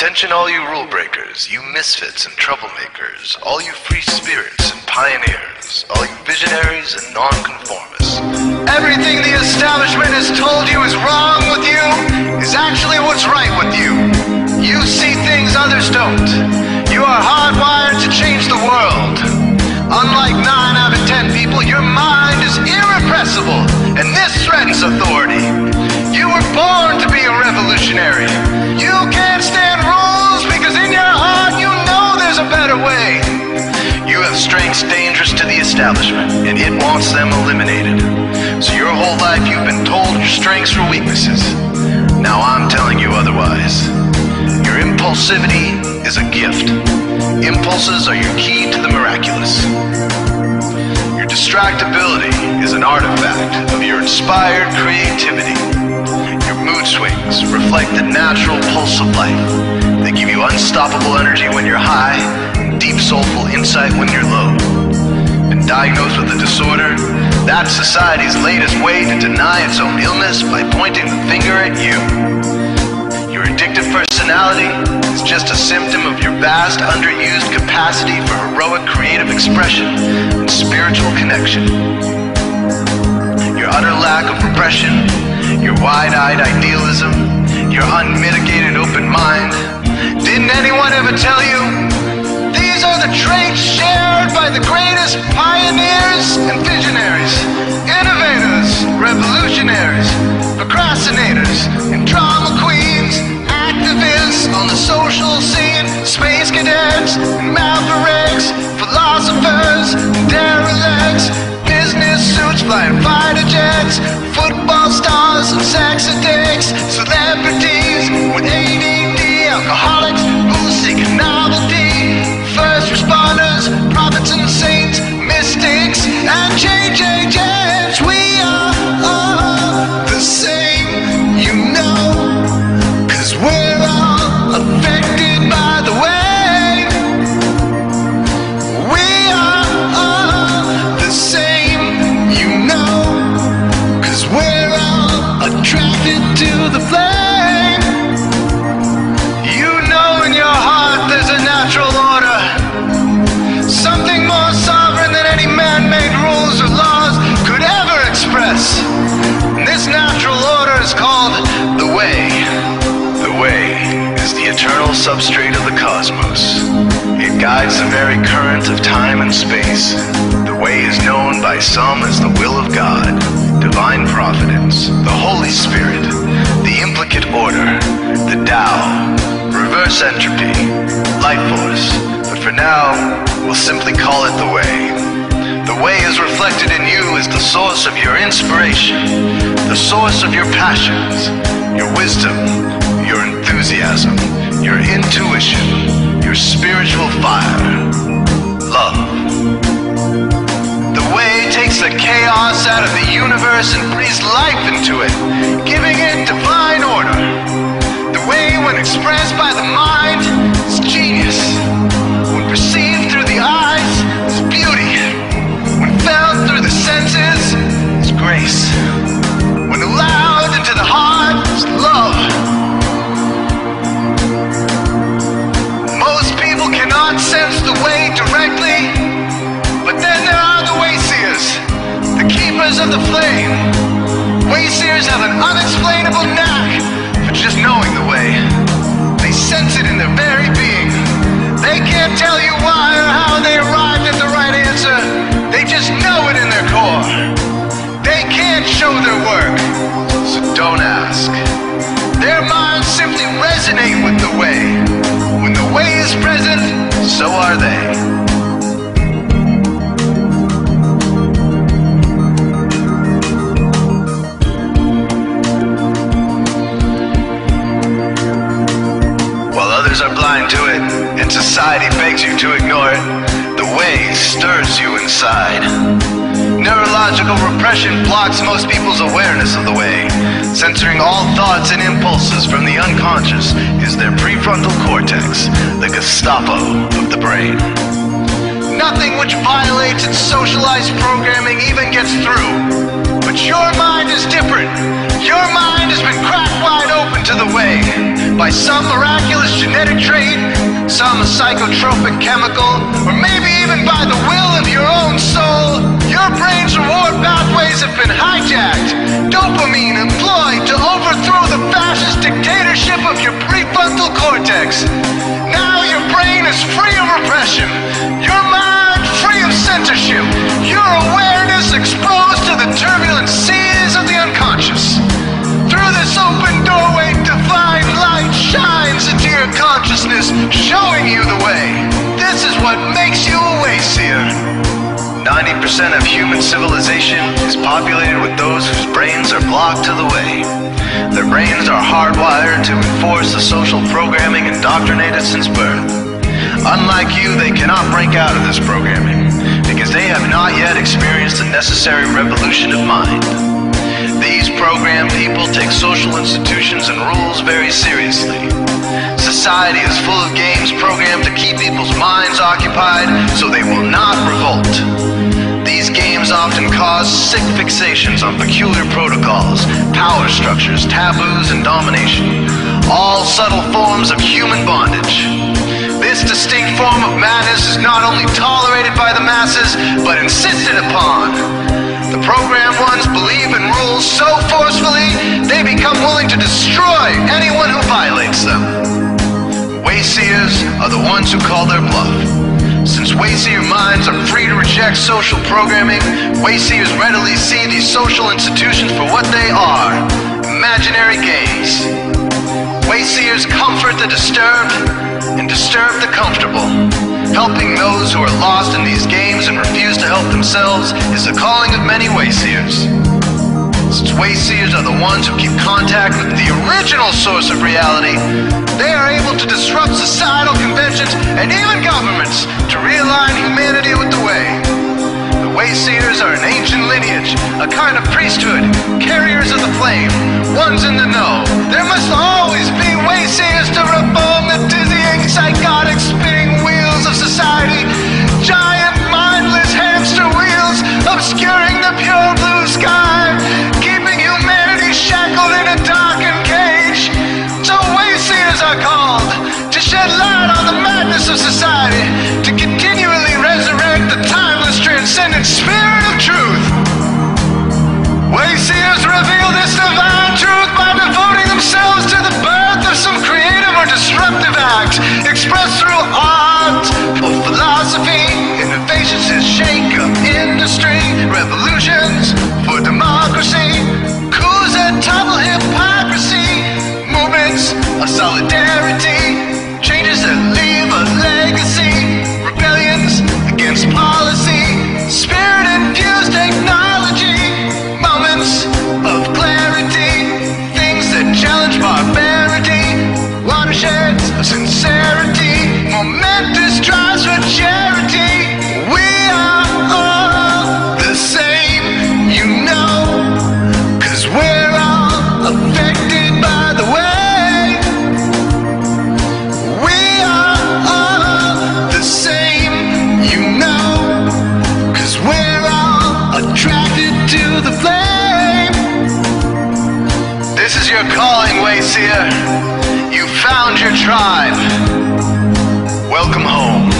Attention all you rule breakers, you misfits and troublemakers, all you free spirits and pioneers, all you visionaries and nonconformists. Everything the establishment has told you is wrong with you is actually what's right with you. You see things others don't. You are hardwired to change the world. Unlike 9 out of 10 people, your mind is irrepressible, and this threatens authority. You were born to be a revolutionary. You can't stand rules because in your heart you know there's a better way. You have strengths dangerous to the establishment, and it wants them eliminated. So your whole life you've been told your strengths were weaknesses. Now I'm telling you otherwise. Your impulsivity is a gift. Impulses are your key to the miraculous. Your distractibility is an artifact of your inspired creativity. Your mood swings reflect the natural pulse of life. They give you unstoppable energy when you're high, and deep soulful insight when you're low. Been diagnosed with a disorder? That's society's latest way to deny its own illness by pointing the finger at you. Your addictive personality is just a symptom of your vast, underused capacity for heroic creative expression and spiritual connection. Your utter lack of repression, your wide-eyed idealism, your unmitigated open mind. Didn't anyone ever tell you? These are the traits shared by the greatest pioneers and visionaries, innovators, revolutionaries, procrastinators, and drama queens, activists on the social scene, space cadets, and mavericks, philosophers, derelicts, business suits, flying fighter jets, football stars and sex addicts, celebrities with ADD, alcoholics, booze-seeking novelty, first responders, prophets and saints, mystics, and JJJs. We are all the same, you know, 'cause we're all affected by the way. We are all the same, you know, 'cause we're all attracted to the flame. You know in your heart there's a natural order, something more sovereign than any man-made rules or laws could ever express. And this natural order is called the way. The way is the eternal substrate of the cosmos. It guides the very current of time and space. The way is known by some as the will of God, divine providence, the Holy Spirit, the implicate order, the Tao, reverse entropy, life force. But for now, we'll simply call it the way. The way is reflected in you as the source of your inspiration, the source of your passions, your wisdom, your enthusiasm, your intuition, your spiritual fire, love. The way takes the chaos out of the universe and breathes life into it, giving it divine order. The way, when expressed by the mind, is genius. When perceived through the eyes, is beauty. When felt through the senses, is grace. When allowed into the heart, is love. Most people cannot sense the way directly, but then there are the wayseers, the keepers of the flame. Wayseers have an unexplainable knack for just knowing the way. They sense it in their very being. They can't tell you why or how they arrived at the right answer. They just know it in their core. They can't show their work, so don't ask. Their minds simply resonate with the way. When the way is present, so are they. Are blind to it, and society begs you to ignore it. The way stirs you inside. Neurological repression blocks most people's awareness of the way. Censoring all thoughts and impulses from the unconscious is their prefrontal cortex, the Gestapo of the brain. Nothing which violates its socialized programming even gets through. But your mind is different. Your mind has been cracked wide open to the way. by some miraculous genetic trait, some psychotropic chemical, or maybe even by the will of your own soul, your brain's reward pathways have been hijacked, dopamine employed to overthrow the fascist dictatorship of your prefrontal cortex. Now your brain is free of repression, your mind free of censorship, your awareness exposed to the turbulent seas of the unconscious. Through this open doorway, divine light shines into your consciousness, showing you the way. This is what makes you a wayseer. 90% of human civilization is populated with those whose brains are blocked to the way. Their brains are hardwired to enforce the social programming indoctrinated since birth. Unlike you, they cannot break out of this programming, because they have not yet experienced the necessary revolution of mind. These programmed people take social institutions and rules very seriously. Society is full of games programmed to keep people's minds occupied so they will not revolt. These games often cause sick fixations on peculiar protocols, power structures, taboos, and domination, all subtle forms of human bondage. This distinct form of madness is not only tolerated by the masses, but insisted upon. The programmed ones believe in rules so forcefully, they become willing to destroy anyone who violates them. Wayseers are the ones who call their bluff. Since wayseer minds are free to reject social programming, wayseers readily see these social institutions for what they are, imaginary games. Wayseers comfort the disturbed and disturb the comfortable. Helping those who are lost in these games and refuse to help themselves is the calling of many wayseers. Since wayseers are the ones who keep contact with the original source of reality, they are able to disrupt societal conventions and even governments to realign humanity with the way. The wayseers are an ancient lineage, a kind of priesthood, carriers of the flame, ones in the know. There must always be wayseers to reform the dizzying, psychotic, spinning wheels of society, giant, mindless hamster wheels obscuring the pure blue sky, keeping humanity shackled in a darkened cage. So wayseers are called to shed light on the madness of society, to continually resurrect the timeless, transcendent spirit of truth. Wayseers reveal this divine truth by devoting themselves to the birth of some creative or disruptive act, expressed through art or philosophy. Innovations that shake up industry, revolutions for democracy, coups that topple hypocrisy, movements of solidarity, changes that leave a legacy, rebellions against policy, spirit-infused technology, moments of clarity, things that challenge barbarity, watersheds of sincerity, momentous drives for charity. We are all the same, you know, 'cause we're all affected by the way. We are all the same, you know, 'cause we're all attracted to the flame. This is your calling, wayseer. You found your tribe. Welcome home.